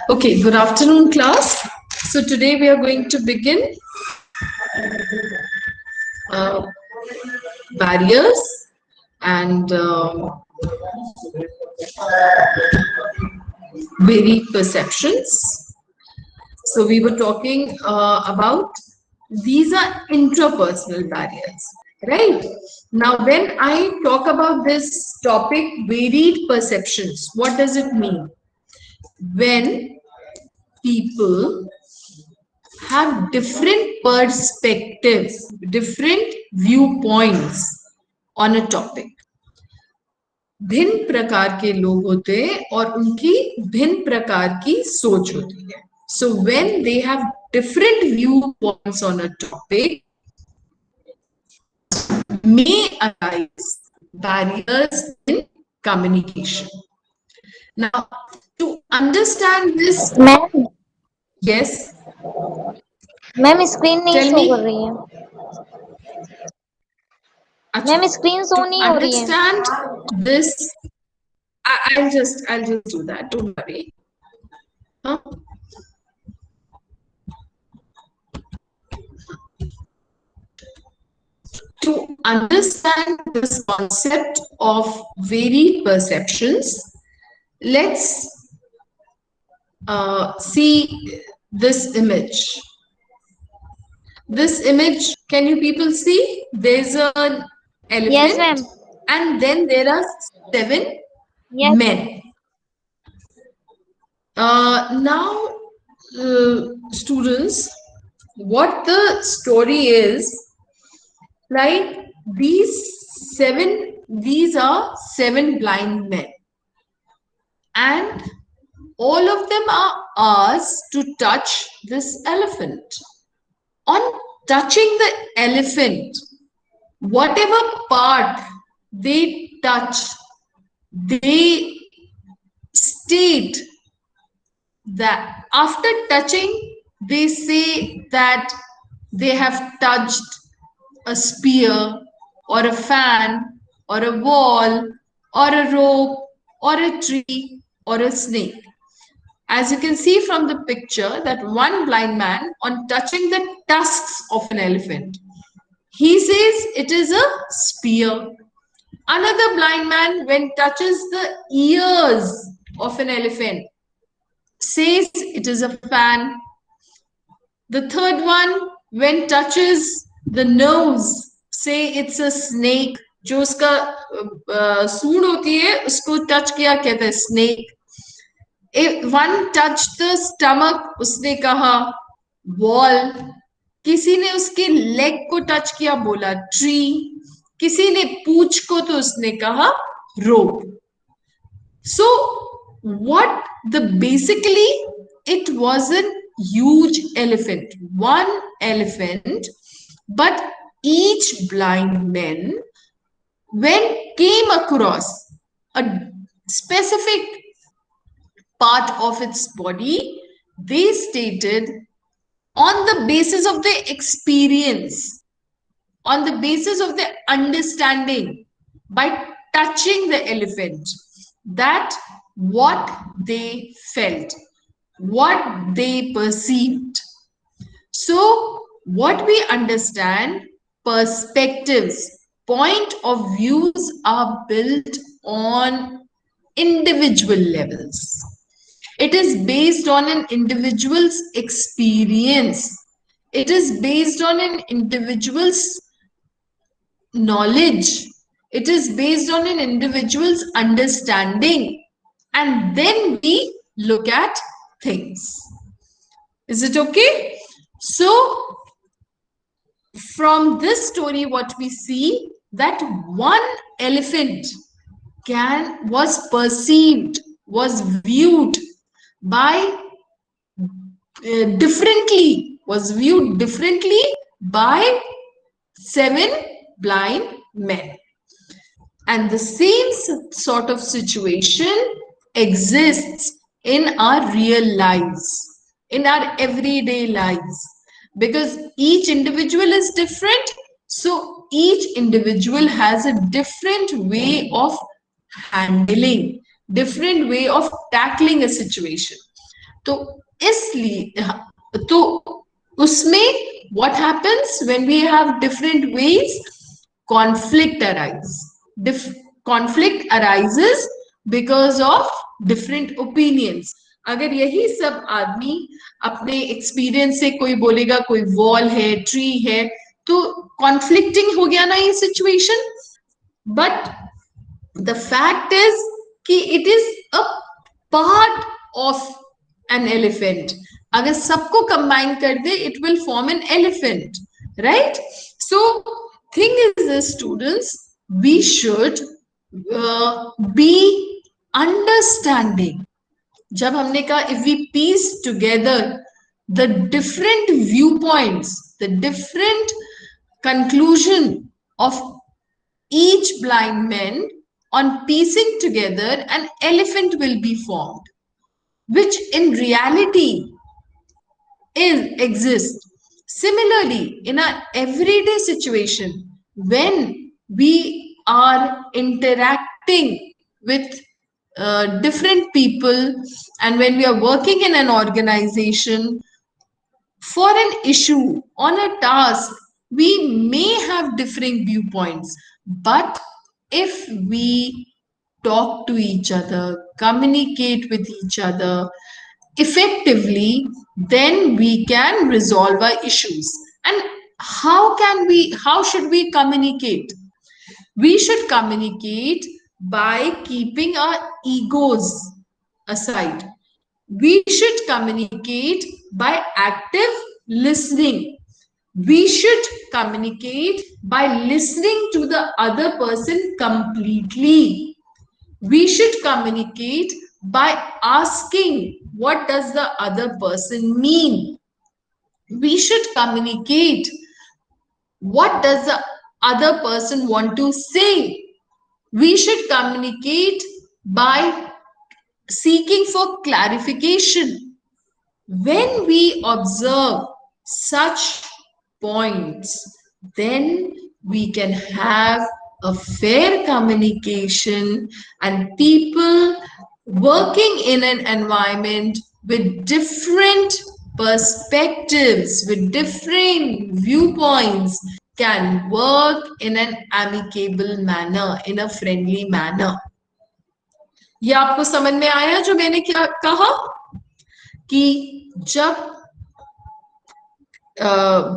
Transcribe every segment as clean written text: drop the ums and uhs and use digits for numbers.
Okay, good afternoon, class. So today we are going to begin uh, barriers and varied perceptions. So we were talking about these are interpersonal barriers, right? Now, when I talk about this topic, varied perceptions, what does it mean? When people have different perspectives, different viewpoints on a topic. भिन्न प्रकार के लोग होते हैं और उनकी भिन्न प्रकार की सोच होती है. So when they have different viewpoints on a topic, may arise barriers in communication. Now, to understand this, ma'am yes, ma'am screen नहीं tell शो me. कर रही है. Achha, ma'am screen show to नहीं हो रही है. understand this, I'll just do that. Don't worry. Huh? To understand this concept of varied perceptions, let's see this image. This image, can you people see? There's an elephant, Yes, ma'am. and then there are 7 Yes. men. Now, students, what the story is, like these are 7 blind men, and all of them are asked to touch this elephant. On touching the elephant, whatever part they touch, they state that after touching, they say that they have touched a spear or a fan or a wall or a rope or a tree or a snake. As you can see from the picture, that one blind man, on touching the tusks of an elephant, he says it is a spear. Another blind man, when touches the ears of an elephant, says it is a fan. The third one, when touches the nose, say it's a snake. जो उसका सूंड होती है उसको touch किया कहते हैं snake. If one touched the stomach, उसने कहा wall. किसी ने उसके लेग को टच किया बोला ट्री. किसी ने पूंछ को तो उसने कहा rope. So what the basically, it was a huge elephant, one elephant, but each blind man, when came across a specific part of its body, they stated on the basis of the experience, on the basis of the understanding, by touching the elephant, that what they felt, what they perceived. So, what we understand, perspectives, point of views are built on individual levels. It is based on an individual's experience. It is based on an individual's knowledge. It is based on an individual's understanding. And then we look at things. Is it okay? So, from this story, what we see, that one elephant was perceived, was viewed by was viewed differently by 7 blind men. And the same sort of situation exists in our real lives, in our everyday lives, because each individual is different. So each individual has a different way of handling, different way of tackling a situation. तो इसलिए तो उसमें what happens when we have different ways? Conflict arises. Conflict arises because of different opinions. अगर यही सब आदमी अपने experience से कोई बोलेगा कोई वॉल है, ट्री है, तो कॉन्फ्लिक्टिंग हो गया ना ये situation. But the fact is कि it is a part of an elephant. अगर सबको कंबाइन कर दे, it will form an elephant, right? So thing is this students, we should be understanding. जब हमने कहा if we piece together the different view points, the different conclusion of each blind man, on piecing together an elephant will be formed, which in reality exists. Similarly, in our everyday situation, when we are interacting with different people, and when we are working in an organization for an issue, on a task, we may have differing viewpoints, but if we talk to each other, communicate with each other effectively, then we can resolve our issues. And how should we communicate? We should communicate by keeping our egos aside. We should communicate by active listening. We should communicate by listening to the other person completely. We should communicate by asking, what does the other person mean? We should communicate, what does the other person want to say? We should communicate by seeking for clarification. When we observe such points, then we can have a fair communication, and people working in an environment with different perspectives, with different viewpoints, can work in an amicable manner, in a friendly manner. ये आपको समझ में आया जो मैंने क्या कहा? कि जब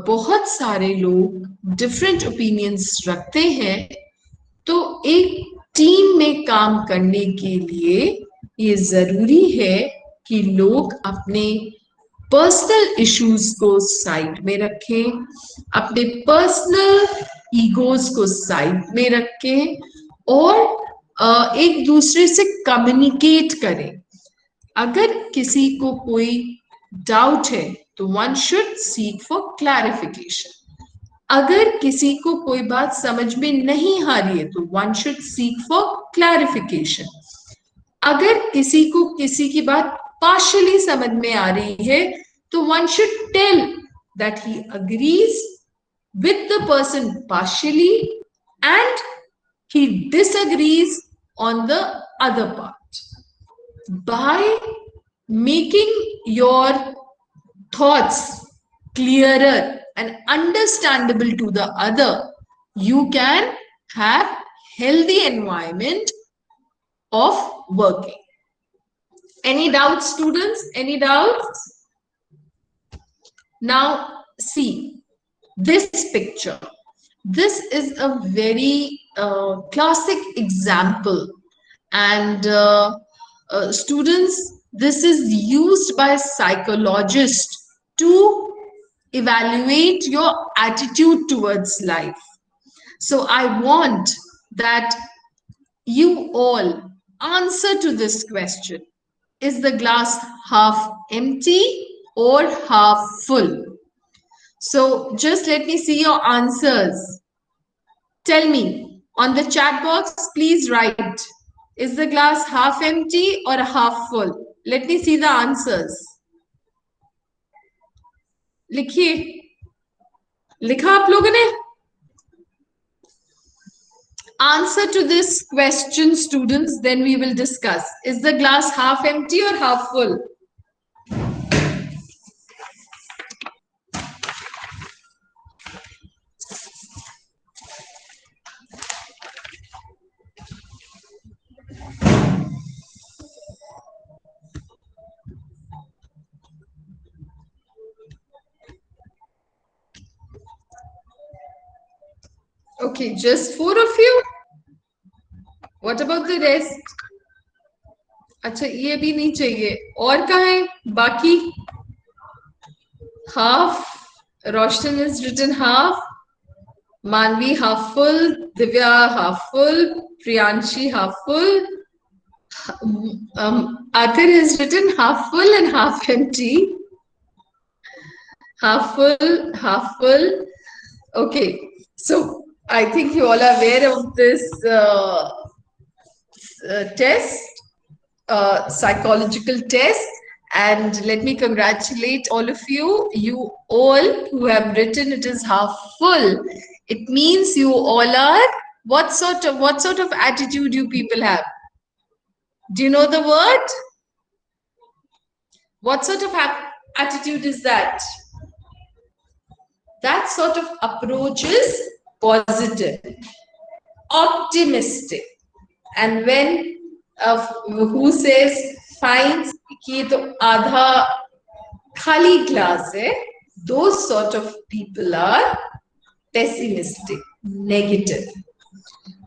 बहुत सारे लोग डिफरेंट ओपिनियंस रखते हैं, तो एक टीम में काम करने के लिए ये जरूरी है कि लोग अपने पर्सनल इश्यूज को साइड में रखें, अपने पर्सनल ईगोज को साइड में रखें, और एक दूसरे से कम्युनिकेट करें. अगर किसी को कोई डाउट है तो one should seek for clarification. अगर किसी को कोई बात समझ में नहीं आ रही है तो one should seek for clarification. अगर किसी को किसी की बात पार्शियली समझ में आ रही है तो one should tell that he agrees with the person partially and he disagrees on the other part. By making your thoughts clearer and understandable to the other, you can have healthy environment of working. Any doubts, students? Any doubts? Now see this picture. This is a very classic example, and students, this is used by psychologists to evaluate your attitude towards life. So I want that you all answer to this question. Is the glass half empty or half full? So just let me see your answers. Tell me on the chat box, please write, is the glass half empty or half full? Let me see the answers. लिखिए, लिखा आप लोगों ने? Answer to this question, students, then we will discuss. Is the glass half empty or half full? Okay, just 4 of you. What about the rest? अच्छा ये भी नहीं चाहिए और कहाँ है बाकी half Roshan has written half Manvi half full Divya half full Priyanshi half full Akhir has written half full and half empty half full okay so I think you all are aware of this test psychological test. And let me congratulate all of you. You all who have written it is half full. It means you all are what sort of attitude you people have? Do you know the word? What sort of attitude is that? That sort of approach is positive, optimistic. And when who says finds कि ये तो आधा खाली glass है, those sort of people are pessimistic, negative.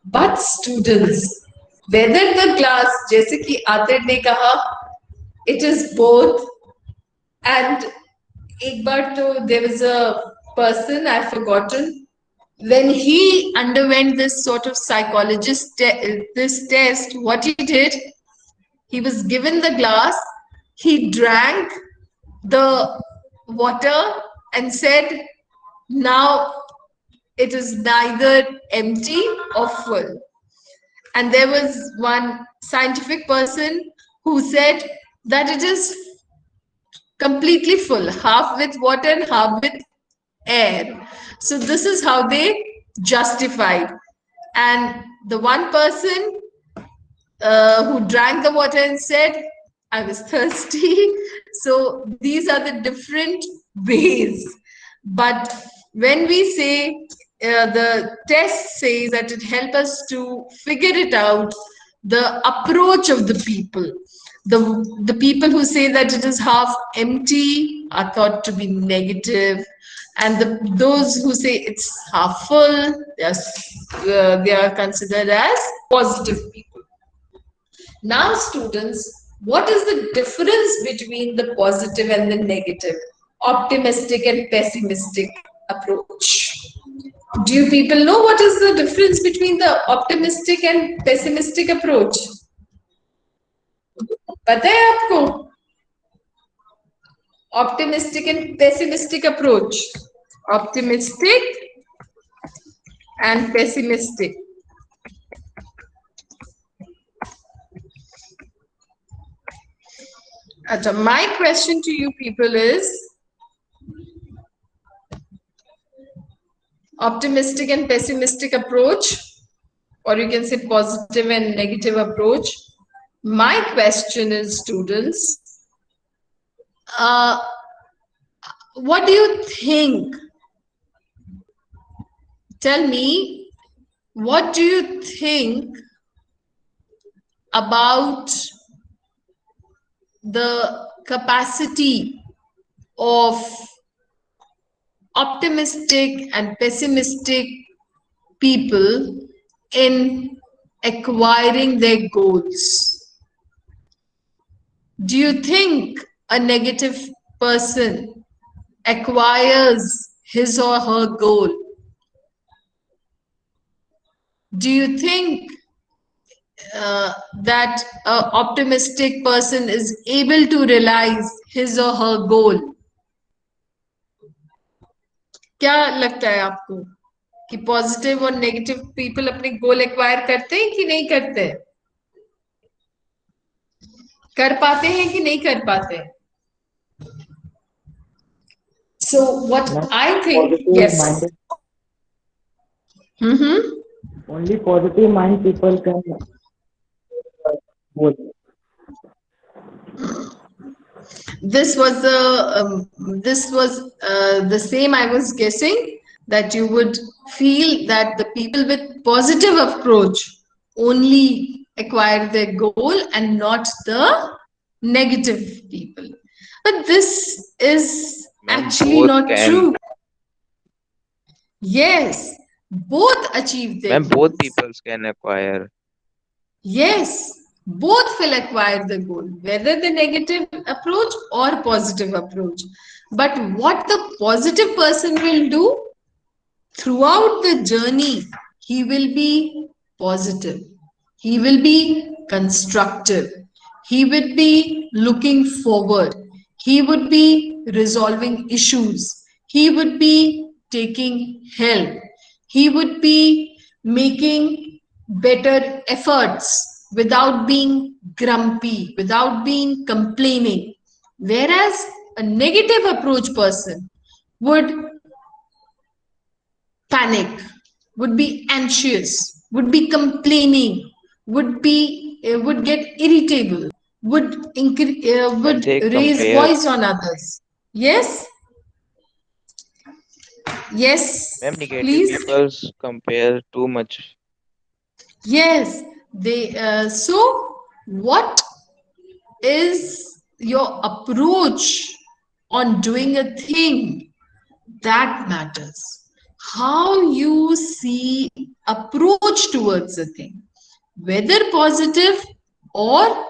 But students, whether the glass, जैसे कि आतिर ने कहा, it is both. And एक बार तो there was a person I've forgotten. When he underwent this sort of psychologist this test, what he did, he was given the glass, he drank the water and said, now it is neither empty or full. And there was one scientific person who said that it is completely full, half with water and half with air. So this is how they justified. And the one person who drank the water and said, I was thirsty. So these are the different ways. But when we say the test says that it helps us to figure it out, the approach of the people. The people who say that it is half empty are thought to be negative, and those who say it's half full, they are considered as positive people. Now, students, what is the difference between the positive and the negative, optimistic and pessimistic approach? Do you people know what is the difference between the optimistic and pessimistic approach? पता है आपको? Optimistic and pessimistic approach. Optimistic and pessimistic. My question to you people is, optimistic and pessimistic approach, or you can say positive and negative approach. My question is, students, what do you think? Tell me, what do you think about the capacity of optimistic and pessimistic people in acquiring their goals? Do you think a negative person acquires his or her goal? Do you think that an optimistic person is able to realize his or her goal? क्या लगता है आपको कि positive और negative people अपने गोल acquire करते हैं कि नहीं करते हैं? कर पाते हैं कि नहीं कर पाते हैं? So what I think, yes. Only positive mind people can vote. This was the same I was guessing, that you would feel that the people with positive approach only acquire their goal and not the negative people. But this is actually not true. Yes, both achieve their Ma'am, both goals. peoples can acquire. Yes, both will acquire the goal, whether the negative approach or positive approach. But what the positive person will do throughout the journey, he will be positive, he will be constructive, he would be looking forward, he would be resolving issues, he would be taking help, he would be making better efforts without being grumpy, without being complaining. Whereas a negative approach person would panic, would be anxious, would be complaining, would get irritable, Ma'am, would they raise compare. voice on others. Yes, Ma'am, yes, negative please. peoples compare too much. Yes, they. So, what is your approach on doing a thing? That matters. How you see approach towards a thing, whether positive or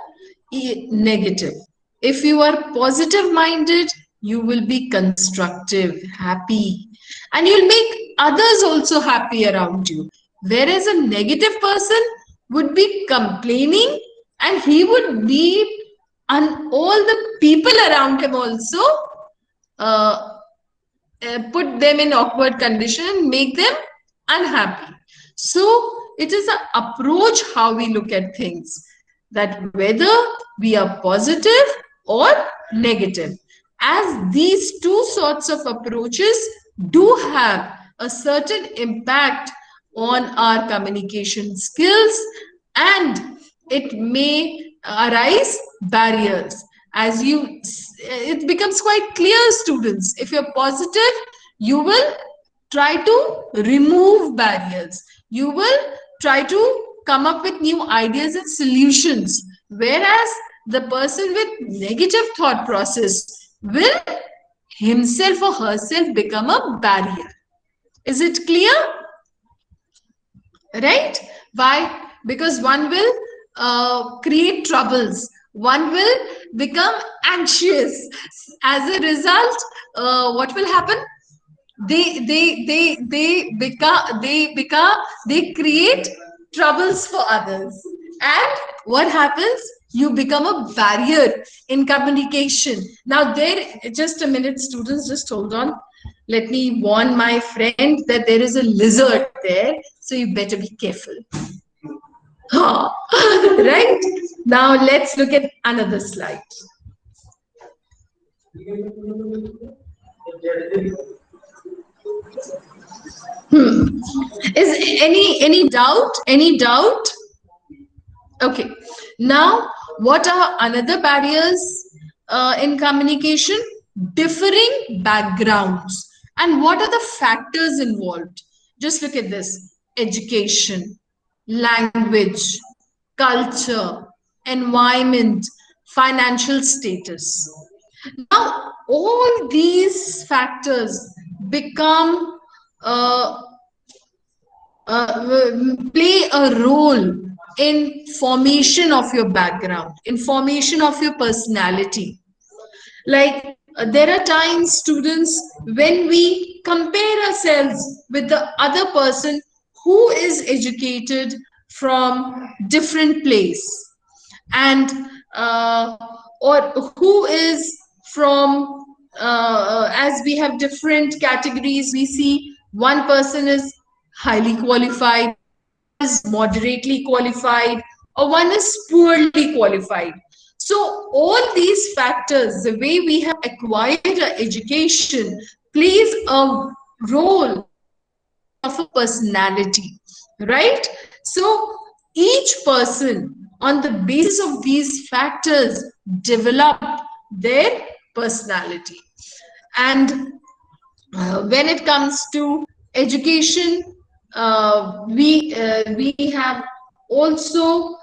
negative. If you are positive minded, you will be constructive, happy, and you'll make others also happy around you. Whereas a negative person would be complaining, and he would need and all the people around him also uh, put them in awkward condition, make them unhappy. So it is an approach how we look at things, that whether we are positive or negative, as these two sorts of approaches do have a certain impact on our communication skills, and it may arise barriers. As you, it becomes quite clear, students, if you're positive, you will try to remove barriers, you will try to come up with new ideas and solutions, whereas the person with negative thought process will himself or herself become a barrier. Is it clear? Right? Why? Because one will create troubles, one will become anxious. As a result, what will happen? They create troubles for others, and what happens? You become a barrier in communication. Now, there, just a minute, students, just hold on. Let me warn my friend that there is a lizard there, so you better be careful. Right? Now, let's look at another slide. Is any doubt? Any doubt? Okay. Now, what are another barriers in communication? Differing backgrounds. And what are the factors involved? Just look at this: education, language, culture, environment, financial status. Now, all these factors become uh, play a role in formation of your background, in formation of your personality. Like there are times, students, when we compare ourselves with the other person who is educated from different place, and or who is from as we have different categories, we see one person is highly qualified, is moderately qualified, or one is poorly qualified. So all these factors, the way we have acquired our education, plays a role of a personality, right? So each person, on the basis of these factors, develop their personality. And when it comes to education, we have also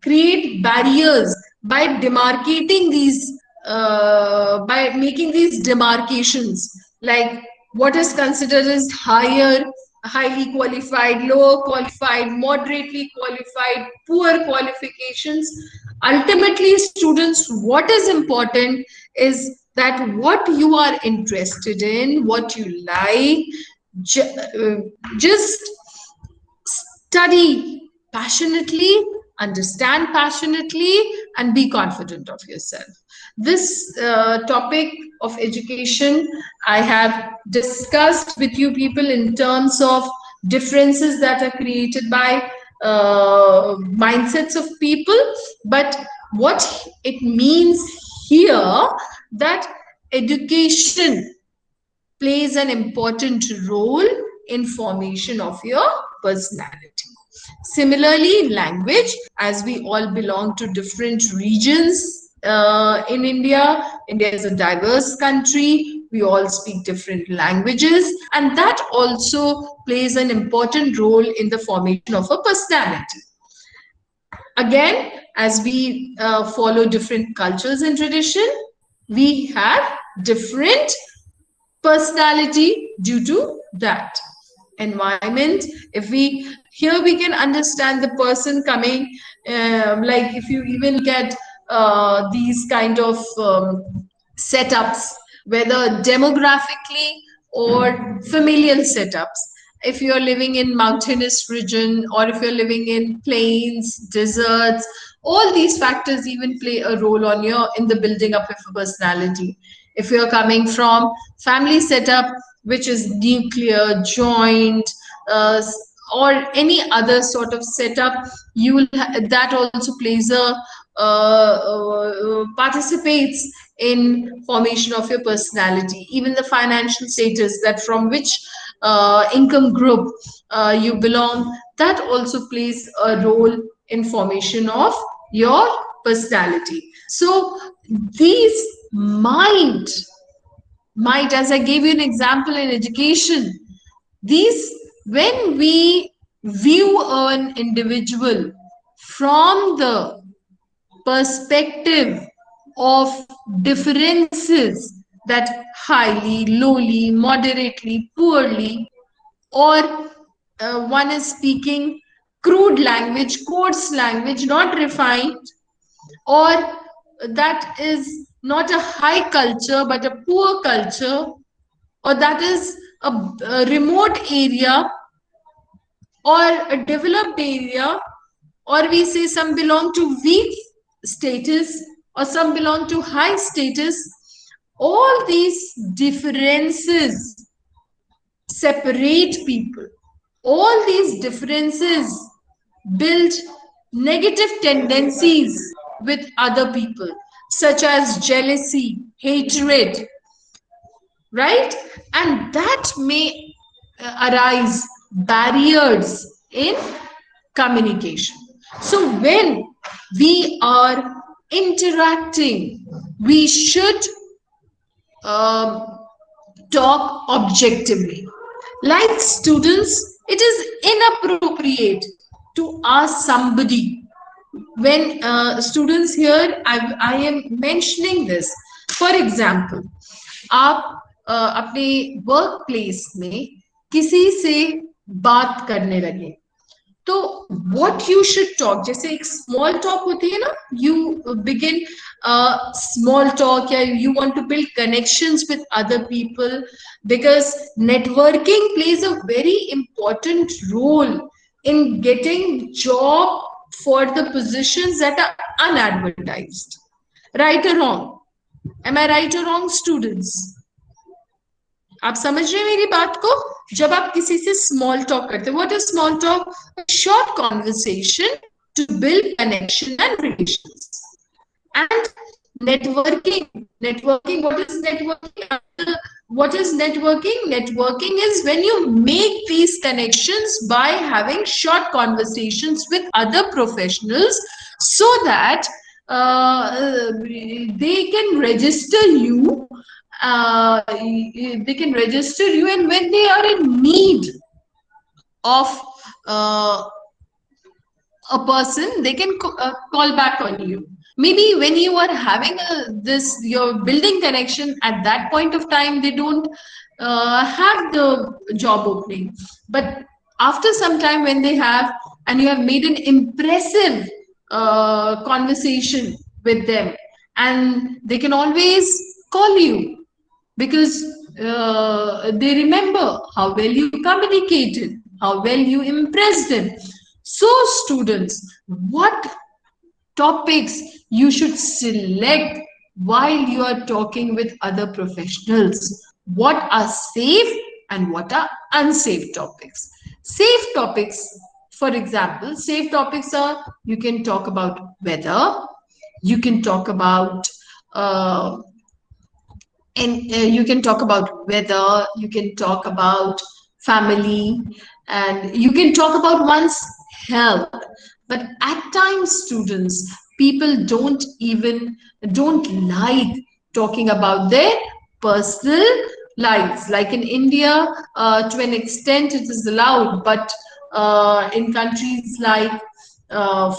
create barriers by demarcating these, by making these demarcations, like what is considered as higher highly qualified, lower qualified, moderately qualified, poor qualifications. Ultimately, students, what is important is that what you are interested in, what you like, just study passionately, understand passionately, and be confident of yourself. This topic of education I have discussed with you people in terms of differences that are created by mindsets of people, but what it means here, that education plays an important role in formation of your personality. Similarly, language, as we all belong to different regions in India, India is a diverse country. We all speak different languages, and that also plays an important role in the formation of a personality. Again, as we follow different cultures and tradition, we have different personality due to that environment. If we here we can understand the person coming, like if you even look at these kind of setups, whether demographically or familial setups. If you're living in mountainous region, or if you're living in plains, deserts, all these factors even play a role on your in the building up of a personality. If you're coming from family setup which is nuclear, joint, or any other sort of setup, you will that also plays a participates in formation of your personality. Even the financial status, that from which income group you belong, that also plays a role in formation of your personality. So these might, as I gave you an example in education, these, when we view an individual from the perspective of differences, that highly, lowly, moderately, poorly, or one is speaking crude language, coarse language, not refined, or that is not a high culture but a poor culture, or that is a remote area or a developed area, or we say some belong to weak status or some belong to high status. All these differences separate people. All these differences build negative tendencies with other people, such as jealousy, hatred, right? And that may arise barriers in communication. So when we are interacting, we should talk objectively. Like students, it is inappropriate to ask somebody. When students here, I am mentioning this. For example, आप अपने work place में किसी से बात करने लगे, तो what you should talk, जैसे एक small talk होती है ना, you begin small talk, या you want to build connections with other people, because networking plays a very important role in getting job for the positions that are unadvertised. Right or wrong? Am I right or wrong, students? आप समझ रहे हैं मेरी बात को? जब आप किसी से स्मॉल टॉक करते हैं, what is small talk? Short conversation to build connection and relations. And networking, what is networking? Networking is when you make these connections by having short conversations with other professionals, so that they can register you, and when they are in need of a person, they can call back on you. Maybe when you are having you're building connection, at that point of time they don't have the job opening. But after some time, when they have, and you have made an impressive conversation with them, and they can always call you because they remember how well you communicated, how well you impressed them. So, students, what topics you should select while you are talking with other professionals? What are safe and what are unsafe topics? Safe topics, for example, safe topics are, you can talk about weather, you can talk about uh, you can talk about weather, you can talk about family, and you can talk about one's health. But at times, students, people don't like talking about their personal lives. Like in India, to an extent, it is allowed, but in countries like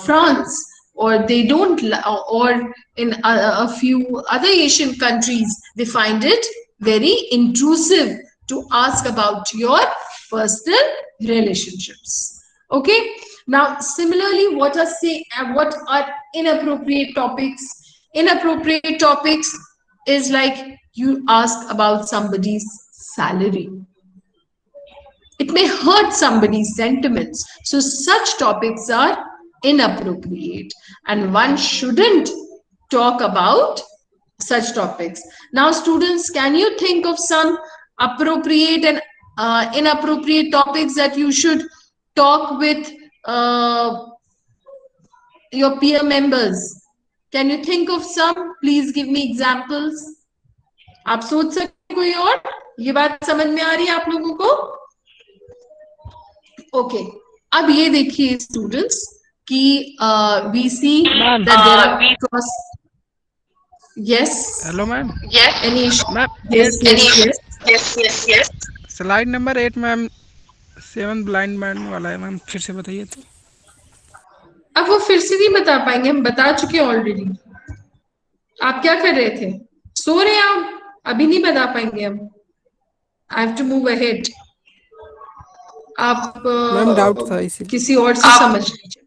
France, or they don't, or in a few other Asian countries, they find it very intrusive to ask about your personal relationships. Okay. Now, similarly, what are inappropriate topics? Inappropriate topics is like you ask about somebody's salary. It may hurt somebody's sentiments. So, such topics are inappropriate, and one shouldn't talk about such topics. Now, students, can you think of some appropriate and inappropriate topics that you should talk with your peer members? Can you think of some? Please give me examples. आप सोच सकते कोई और? ये बात समझ में आ रही है आप लोगों को? ओके, अब ये देखिए स्टूडेंट्स कि we see that there are cross. Yes, hello ma'am. Any ma'am yes. Slide number 8 ma'am 7 blind man वाला है मैम, फिर से बताइए तो. अब वो फिर से नहीं बता पाएंगे, हम बता चुके ऑलरेडी. आप क्या कर रहे थे? सो रहे हैं आप? अभी नहीं बता पाएंगे हम. I have to move ahead. आप मैम डाउट था इसी. किसी और से समझ लीजिए.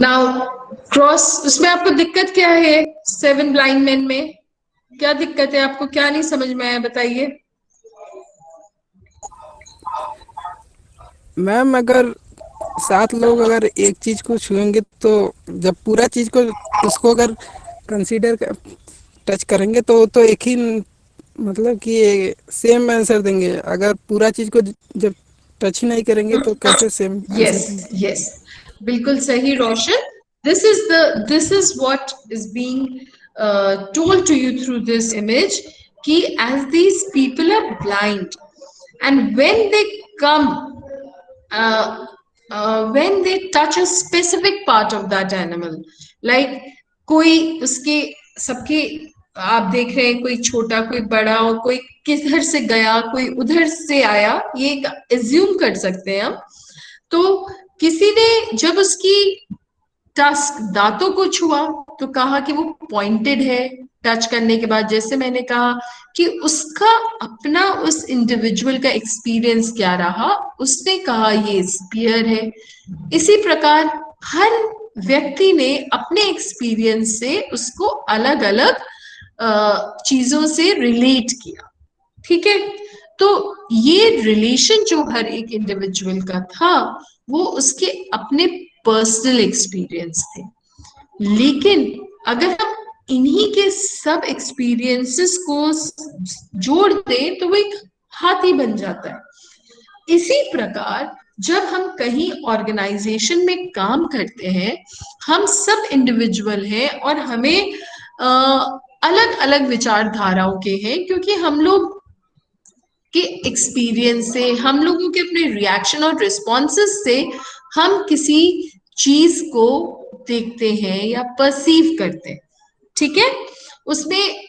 नाउ क्रॉस, उसमें आपको दिक्कत क्या है? 7 ब्लाइंड मैन में क्या दिक्कत है आपको? क्या नहीं समझ में आया बताइए. मैम अगर 7 लोग अगर एक चीज को छुएंगे तो जब पूरा चीज को उसको अगर कंसीडर टच करेंगे तो एक ही मतलब कि सेम आंसर देंगे. अगर पूरा चीज को जब टच ही नहीं करेंगे तो कैसे सेम आंसर देंगे? यस, बिल्कुल सही रोशन. This is what is being told to you through this image, कि as these people are blind, and when they come when they touch a specific part of that animal, like कोई उसके सबके आप देख रहे हैं, कोई छोटा कोई बड़ा, और कोई किधर से गया कोई उधर से आया, ये एज्यूम कर सकते हैं हम. तो किसी ने जब उसकी टस्क दांतों को छुआ तो कहा कि वो पॉइंटेड है. टच करने के बाद जैसे मैंने कहा कि उसका अपना उस इंडिविजुअल का एक्सपीरियंस क्या रहा, उसने कहा ये स्पीयर है. इसी प्रकार हर व्यक्ति ने अपने एक्सपीरियंस से उसको अलग अलग चीजों से रिलेट किया. ठीक है, तो ये रिलेशन जो हर एक इंडिविजुअल का था वो उसके अपने पर्सनल एक्सपीरियंस थे. लेकिन अगर हम इन्हीं के सब एक्सपीरियंसेस को जोड़ दें तो वो एक हाथी बन जाता है. इसी प्रकार जब हम कहीं ऑर्गेनाइजेशन में काम करते हैं, हम सब इंडिविजुअल हैं और हमें अलग अलग विचारधाराओं के हैं, क्योंकि हम लोग के एक्सपीरियंस से, हम लोगों के अपने रिएक्शन और रिस्पॉन्सेस से हम किसी चीज को देखते हैं या परसीव करते हैं. ठीक है, उसमें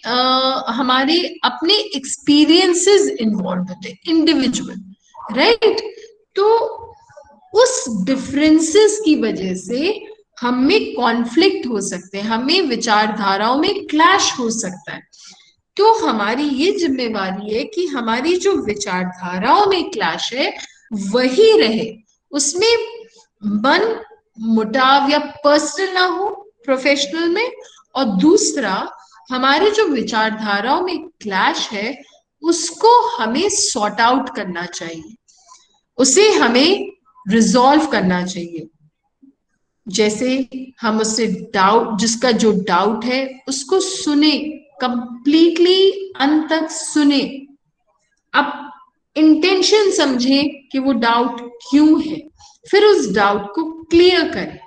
हमारे अपने एक्सपीरियंसेस इन्वॉल्व होते हैं, इंडिविजुअल, राइट. तो उस डिफरेंसेस की वजह से हमें कॉन्फ्लिक्ट हो सकते हैं, हमें विचारधाराओं में क्लैश हो सकता है. तो हमारी ये जिम्मेवारी है कि हमारी जो विचारधाराओं में क्लैश है वही रहे, उसमें मन मुटाव या पर्सनल ना हो प्रोफेशनल में, और दूसरा हमारे जो विचारधाराओं में क्लैश है उसको हमें सॉर्ट आउट करना चाहिए, उसे हमें रिजॉल्व करना चाहिए। जैसे हम उससे डाउट, जिसका जो डाउट है उसको सुने, कंप्लीटली अंत तक सुने, अब इंटेंशन समझे कि वो डाउट क्यों है, फिर उस डाउट को क्लियर करें,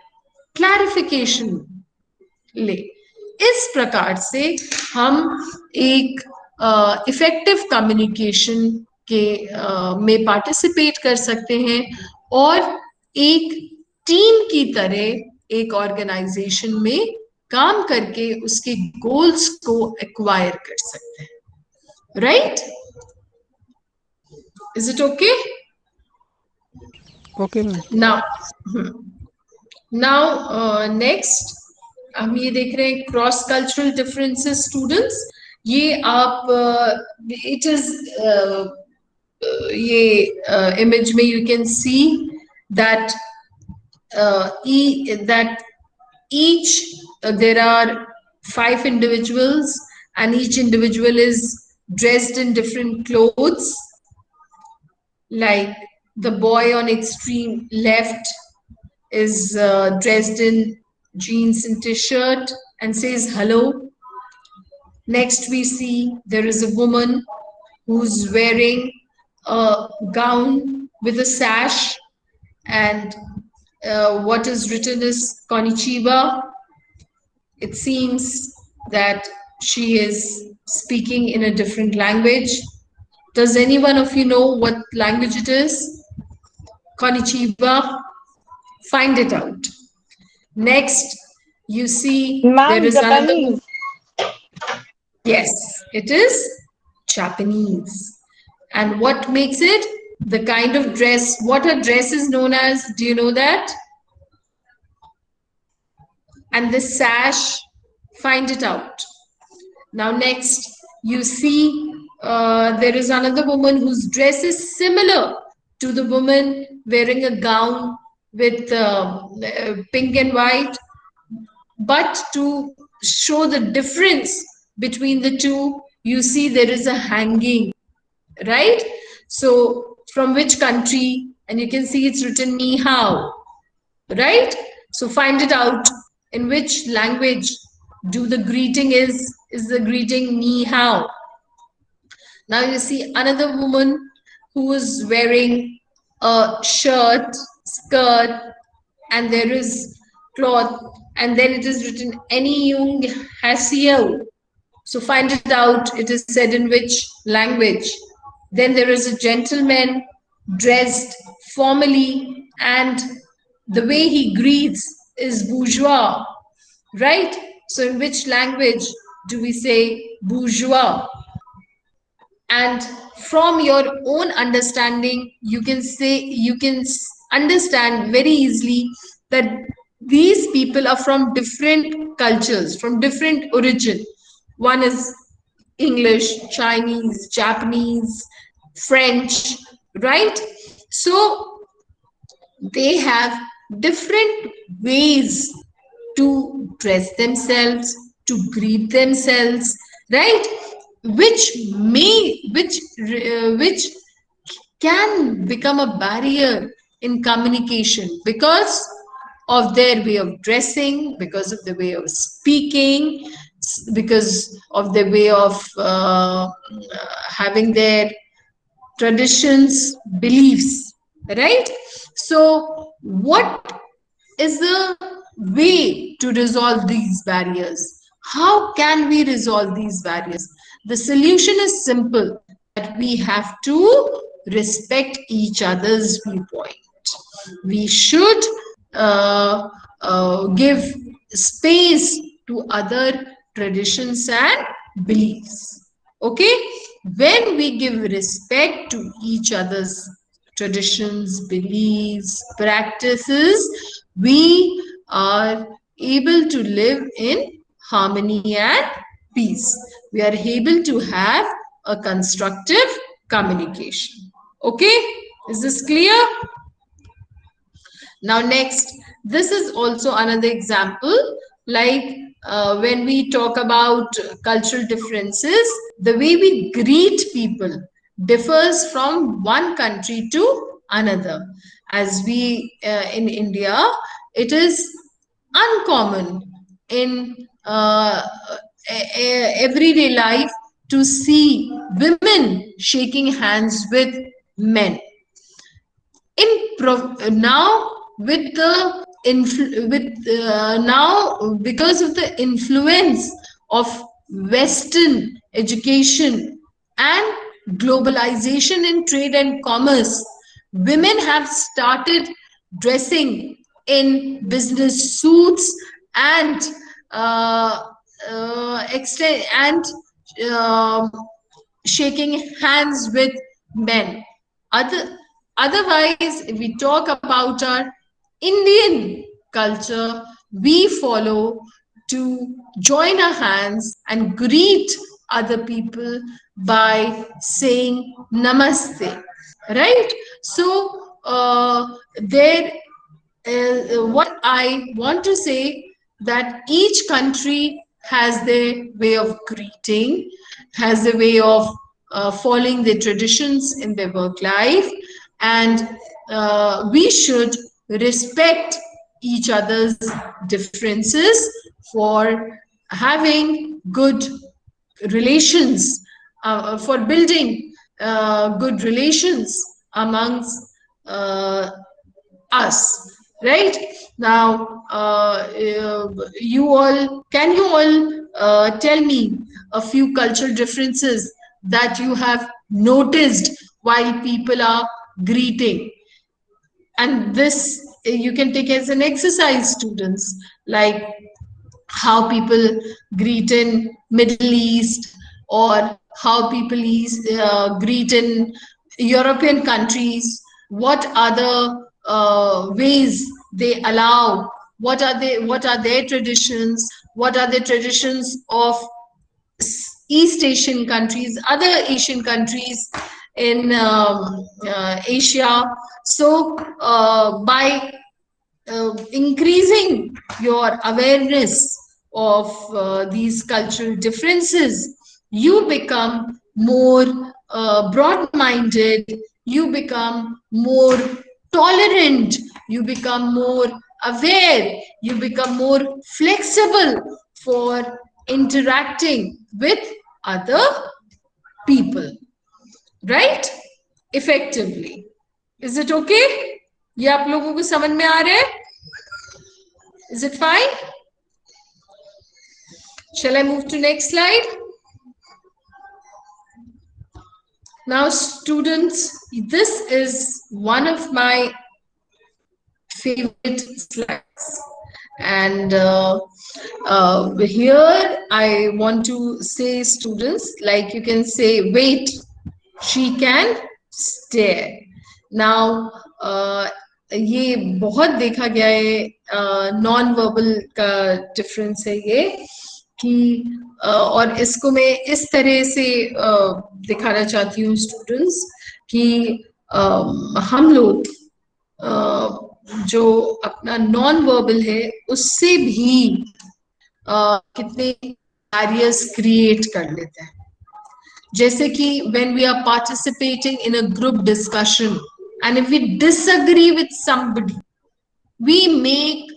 क्लैरिफिकेशन ले। इस प्रकार से हम एक इफेक्टिव कम्युनिकेशन के में पार्टिसिपेट कर सकते हैं और एक टीम की तरह एक ऑर्गेनाइजेशन में काम करके उसके गोल्स को एक्वायर कर सकते हैं। Right? Is it okay? Okay ma'am. Now next हम ये देख रहे हैं क्रॉस कल्चरल डिफरेंसेस स्टूडेंट्स। ये आप इट इज ये इमेज में you can see that that each there are 5 individuals and each individual is dressed in different clothes. Like the boy on extreme left is dressed in jeans and t-shirt and says hello. Next we see there is a woman who's wearing a gown with a sash, and what is written is Konnichiwa. It seems that she is speaking in a different language. Does any one of you know what language it is? Konnichiwa. Find it out. Next, you see there is another. Yes, it is Japanese. And what makes it? The kind of dress, what a dress is known as, do you know that? And the sash, find it out. Now next, you see there is another woman whose dress is similar to the woman wearing a gown with pink and white, but to show the difference between the two, you see there is a hanging, right? So from which country? And you can see it's written ni hao, right? So find it out. In which language do the greeting is the greeting ni hao? Now you see another woman who is wearing a shirt, skirt, and there is cloth, and then it is written any yung hasiel. So find it out. It is said in which language? Then there is a gentleman dressed formally, and the way he greets is bourgeois, right? So in which language do we say bourgeois? And from your own understanding, you can understand very easily that these people are from different cultures, from different origin. One is English, Chinese, Japanese, French, right? So they have different ways to dress themselves, to greet themselves, right? Which can become a barrier in communication because of their way of dressing, because of the way of speaking, because of the way of having their traditions, beliefs, right? So what is the way to resolve these barriers? How can we resolve these barriers? The solution is simple, that we have to respect each other's viewpoint. We should give space to other traditions and beliefs. Okay? When we give respect to each other's traditions, beliefs, practices, we are able to live in harmony and peace. we are able to have a constructive communication. Okay, is this clear? Now next, this is also another example, like when we talk about cultural differences, the way we greet people differs from one country to another. As we in India, it is uncommon in everyday life to see women shaking hands with men. Now with the now because of the influence of Western education and globalization in trade and commerce, women have started dressing in business suits and shaking hands with men. Otherwise, if we talk about our Indian culture, we follow to join our hands and greet other people by saying namaste, right? So what I want to say, that each country has their way of greeting, has the way of following their traditions in their work life, and we should respect each other's differences for having good relations, for building good relations amongst us, right? Now you all tell me a few cultural differences that you have noticed while people are greeting, and this you can take as an exercise, students, like how people greet in Middle East, or how people greet in European countries. What other ways they allow? What are their traditions? What are the traditions of East Asian countries, other Asian countries in Asia? So by increasing your awareness of these cultural differences, you become more broad-minded, you become more tolerant, you become more aware, you become more flexible for interacting with other people, right? Effectively. Is it okay? ये आप लोगों को समझ में आ रहा है? Is it fine? Shall I move to next slide? Now, students, this is one of my favorite slides, and here I want to say, students, like you can say, wait, she can stare. Now ये बहुत देखा गया है, non verbal का difference है ये, कि और इसको मैं इस तरह से दिखाना चाहती हूँ स्टूडेंट्स, कि हम लोग जो अपना नॉन वर्बल है उससे भी कितने बैरियर्स क्रिएट कर लेते हैं. जैसे कि when we are participating in a group discussion, and if we disagree with somebody, we make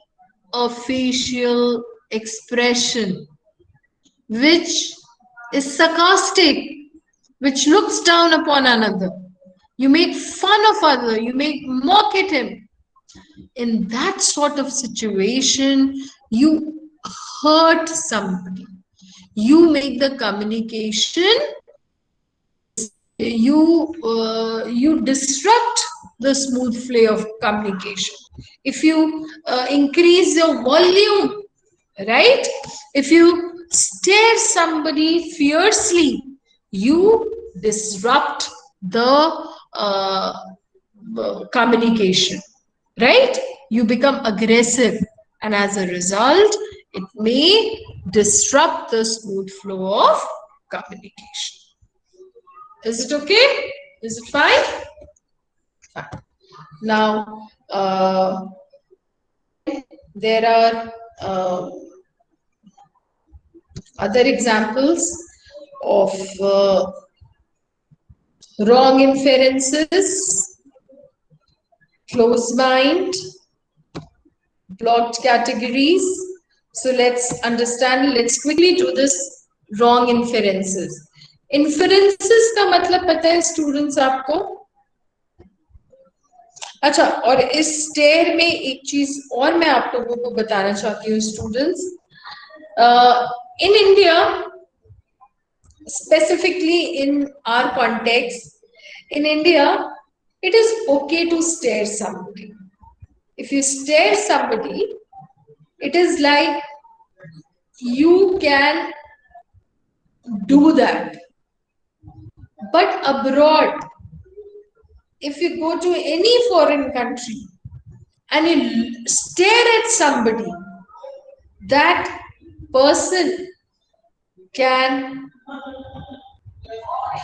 a facial expression which is sarcastic, which looks down upon another. You make fun of other, you make mock at him. In that sort of situation, you hurt somebody. You make the communication, you disrupt the smooth flow of communication. If you increase your volume, right? If you stare somebody fiercely, you disrupt the communication, right? You become aggressive, and as a result, it may disrupt the smooth flow of communication. Is it okay? Is it fine? Fine. Now, there are other examples of wrong inferences, closed mind, blocked categories. So let's understand, let's quickly do this wrong inferences. Inferences का मतलब पता है students आपको? अच्छा, और इस stair में एक चीज और मैं आप लोगों को बताना चाहती हूँ students. In India, specifically in our context, in India, it is okay to stare somebody. If you stare somebody, it is like you can do that. But abroad, if you go to any foreign country and you stare at somebody, that person can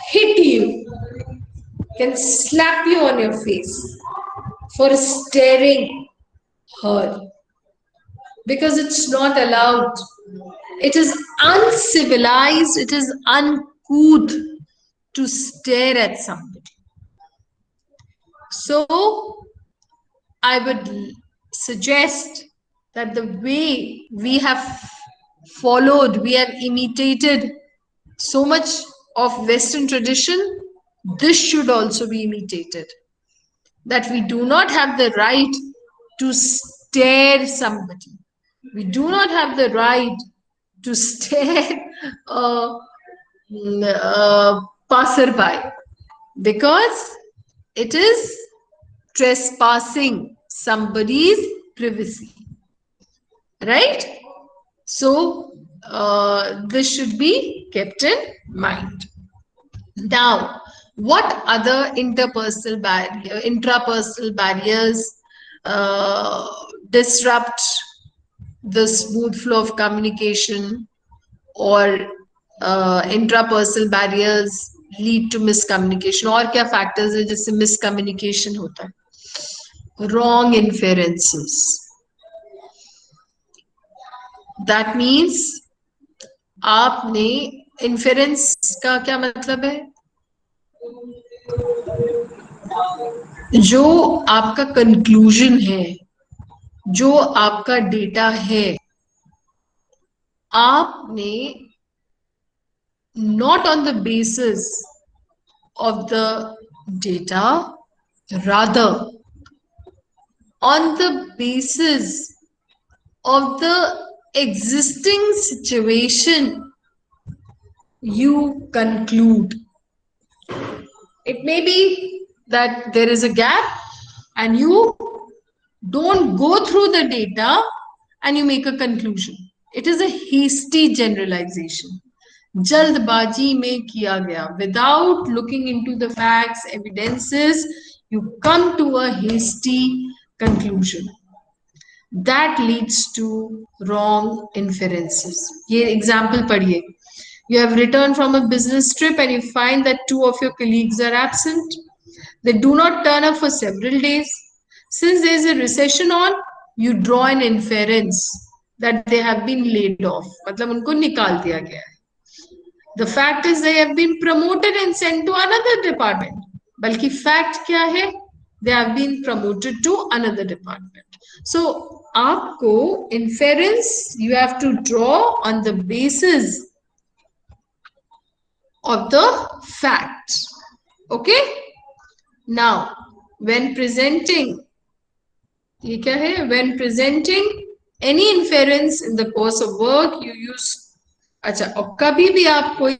hit you, can slap you on your face for staring her, because it's not allowed. It is uncivilized, it is uncouth to stare at somebody. So I would suggest that the way we have followed, we have imitated so much of Western tradition, this should also be imitated. That we do not have the right to stare somebody. We do not have the right to stare a passerby, because it is trespassing somebody's privacy. Right? So, this should be kept in mind. Now, what other intrapersonal barriers disrupt the smooth flow of communication, or intrapersonal barriers lead to miscommunication? और क्या factors है जिससे miscommunication होता है? Wrong inferences. That means आपने inference का क्या मतलब है? जो आपका conclusion है, जो आपका data है, आपने not on the basis of the data, rather on the basis of the existing situation, you conclude. It may be that there is a gap and you don't go through the data and you make a conclusion. It is a hasty generalization. जल्दबाजी में किया गया, without looking into the facts, evidences, you come to a hasty conclusion. That leads to wrong inferences. ये example पढ़िए. You have returned from a business trip and you find that 2 of your colleagues are absent. They do not turn up for several days. Since there is a recession on, you draw an inference that they have been laid off. मतलब उनको निकाल दिया गया है. The fact is they have been promoted and sent to another department. बल्कि fact क्या है? They have been promoted to another department. So आपको inference you have to draw on the basis of the facts. Okay? Now, when presenting, ये क्या है? When presenting any inference in the course of work, you use. अच्छा, और कभी भी आप कोई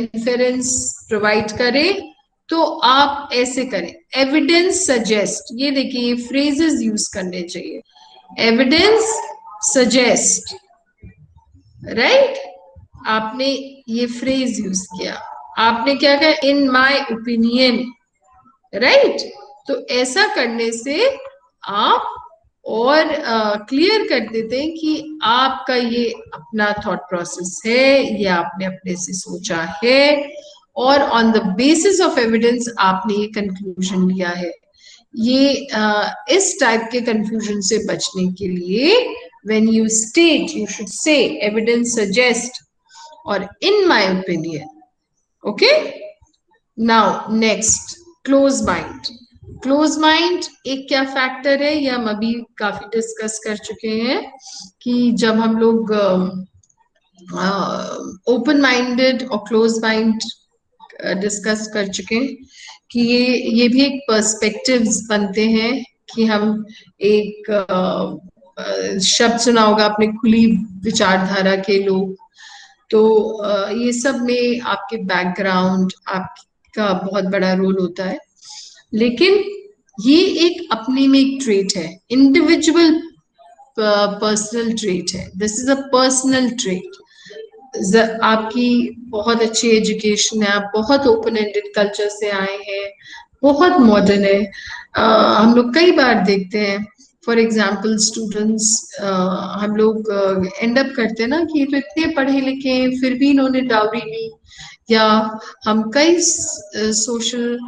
inference provide करें तो आप ऐसे करें. Evidence suggest. ये देखिए, ये phrases use करने चाहिए. Evidence suggest. Right? आपने ये phrase use किया. आपने क्या कहा? In my opinion. Right? तो ऐसा करने से आप और क्लियर कर देते हैं कि आपका ये अपना थॉट प्रोसेस है, ये आपने अपने से सोचा है और on the basis of evidence आपने ये कंक्लूजन लिया है। ये इस टाइप के कंफ्यूजन से बचने के लिए when you state you should say evidence suggest और in my opinion. Okay, now next, close mind. Close mind एक क्या फैक्टर है, ये हम अभी काफी डिस्कस कर चुके हैं कि जब हम लोग ओपन माइंडेड और क्लोज माइंड डिस्कस कर चुके हैं कि ये भी एक पर्सपेक्टिव्स बनते हैं कि हम एक शब्द सुना होगा आपने, खुली विचारधारा के लोग। तो ये सब में आपके बैकग्राउंड, आपका बहुत बड़ा रोल होता है, लेकिन ये एक अपने में एक ट्रेट है, इंडिविजुअल पर्सनल ट्रेट है। This is a personal trait. आपकी बहुत अच्छी एजुकेशन है, आप बहुत ओपन एंडेड कल्चर से आए हैं, बहुत मॉडर्न है। हम लोग कई बार देखते हैं, फॉर एग्जाम्पल स्टूडेंट्स, हम लोग एंड अप करते हैं ना कि तो इतने पढ़े लिखे हैं फिर भी इन्होंने डाउरी ली, या हम कई सोशल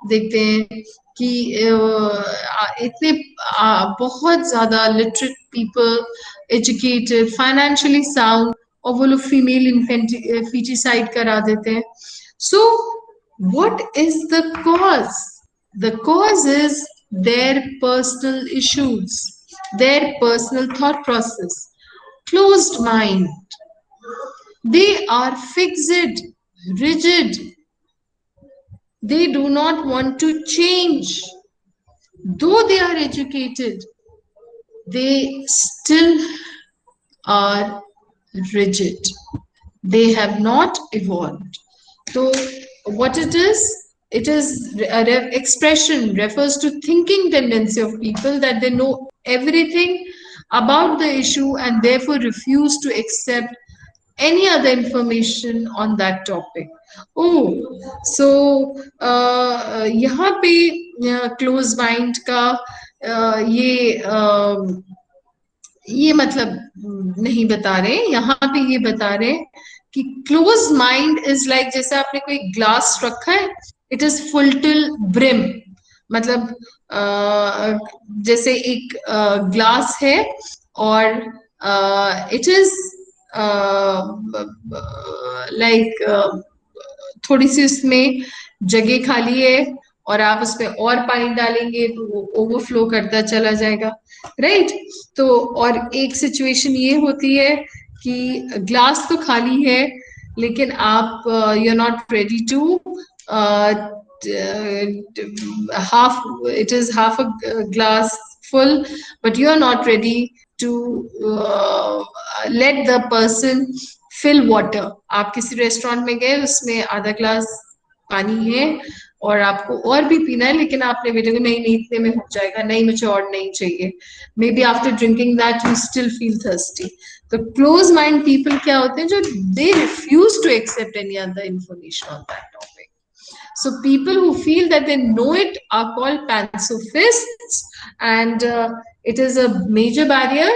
देखते हैं कि इतने बहुत ज्यादा literate people, educated, financially sound, और वो लोग फीमेल इंफेंटिसाइड करा देते हैं। So what is the cause? The cause is their personal issues, their personal thought process, closed mind. They are fixed, rigid. They do not want to change. Though they are educated, they still are rigid. They have not evolved. So what it is a expression, refers to thinking tendency of people that they know everything about the issue and therefore refuse to accept any other information on that topic. Oh, so यहाँ पे close mind का ये मतलब नहीं बता रहे, यहाँ पे ये बता रहे कि क्लोज माइंड इज लाइक, जैसे आपने कोई ग्लास रखा है, it is full till brim. मतलब जैसे एक ग्लास है और इट इज लाइक थोड़ी सी उसमें जगह खाली है और आप उसमें और पानी डालेंगे तो वो ओवरफ्लो करता चला जाएगा, राइट? तो और एक सिचुएशन ये होती है कि ग्लास तो खाली है लेकिन आप you are not ready to half, it is half a glass full, but you are not ready to let the person fill water. आप किसी रेस्टोरेंट में गए, उसमें आधा ग्लास पानी है और आपको और भी पीना है, लेकिन आपने बेटे को नहीं इतने में हो जाएगा, नहीं मुझे और नहीं चाहिए। Maybe after drinking that you still feel thirsty. तो क्लोज माइंड पीपल क्या होते हैं, जो they refuse to accept any other information on that topic. So people who feel that they know it are called pansophists, and it is a major barrier.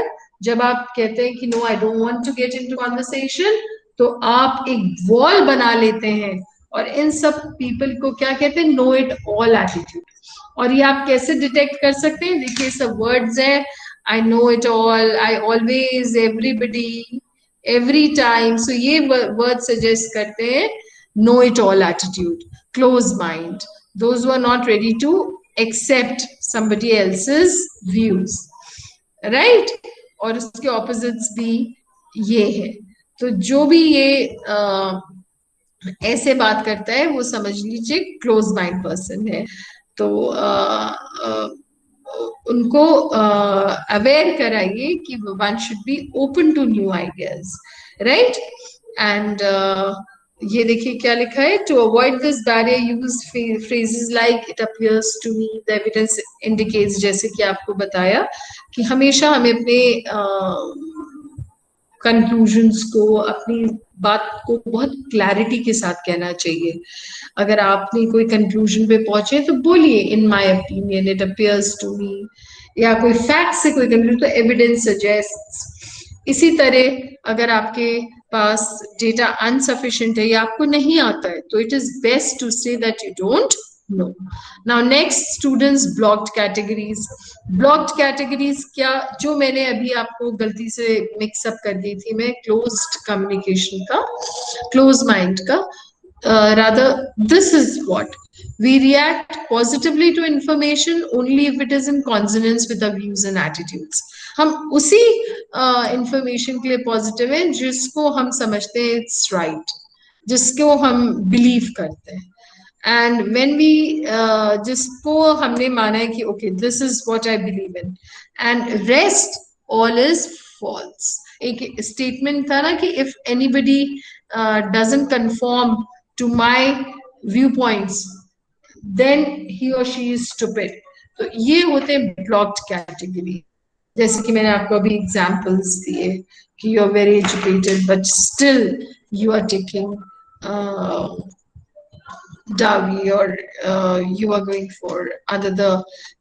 जब आप कहते हैं कि no, I don't want to get into conversation, तो आप एक wall बना लेते हैं और इन सब people को क्या कहते हैं, know it all attitude। और ये आप कैसे डिटेक्ट कर सकते हैं? देखिए सब वर्ड्स है, I know it all, I always, everybody, every time। so ये वर्ड सजेस्ट करते हैं know it all attitude, closed mind, those who are not ready to accept somebody else's views, right? और उसके opposites भी ये है। तो जो भी ये ऐसे बात करता है वो समझ लीजिए क्लोज माइंड पर्सन है। तो उनको अवेयर कराइए कि one should be open to new ideas, right? And ये देखिए क्या लिखा है, to avoid this barrier use phrases like it appears to me, the evidence indicates, जैसे कि आपको बताया कि हमेशा हमें अपने कंक्लूजन्स को, अपनी बात को बहुत क्लैरिटी के साथ कहना चाहिए। अगर आपने कोई कंक्लूजन पे पहुंचे तो बोलिए in my opinion, it appears to me, या कोई फैक्ट से कोई कंक्लूड, तो एविडेंस सजेस्ट। इसी तरह अगर आपके पास डेटा अनसफिशिएंट है या आपको नहीं आता है, तो it is best to say that you don't know. Now next students, blocked categories. Blocked categories क्या, जो मैंने अभी आपको गलती से मिक्सअप कर दी थी मैं क्लोज्ड कम्युनिकेशन का, क्लोज माइंड का, rather this is what we react positively to information only if it is in consonance with our views and attitudes. हम उसी इंफॉर्मेशन के लिए पॉजिटिव हैं जिसको हम समझते हैं इट्स राइट, जिसको हम बिलीव करते हैं। एंड व्हेन वी जिसको हमने माना है कि okay this is what I believe in, and rest all is false. एक स्टेटमेंट था ना कि if anybody doesn't conform to my viewpoints, then he or she is stupid. तो ये होते हैं ब्लॉक्ड कैटेगरी। जैसे कि मैंने आपको अभी एग्जांपल्स दिए कि you are very educated but still you are taking dowry, or you are going for other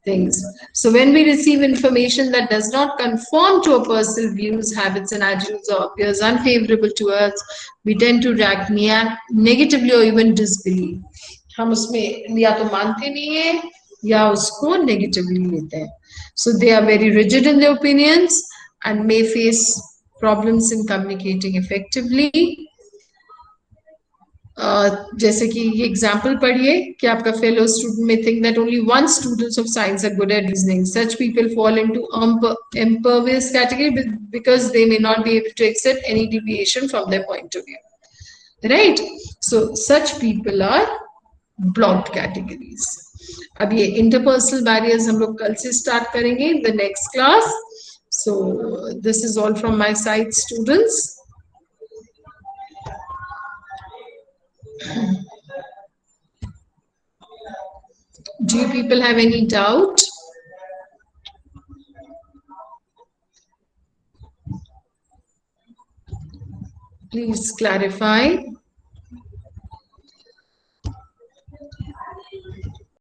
things. So when we receive information that does not conform to our personal views, habits and attitudes, or appears unfavorable to us, we tend to react negatively or even disbelieve. हम उसमें या तो मानते नहीं है या उसको negatively लेते हैं. So they are very rigid in their opinions and may face problems in communicating effectively. जैसे कि ये एग्जाम्पल पढ़िए कि आपका फेलो स्टूडेंट में think that only one students of science are good at reasoning, such people fall into impervious category because they may not be able to accept any deviation from their point of view, right? So such people are blocked categories. अब ये interpersonal barriers हम लोग कल से start करेंगे in the next class. So this is all from my side, students. Do you people have any doubt? Please clarify.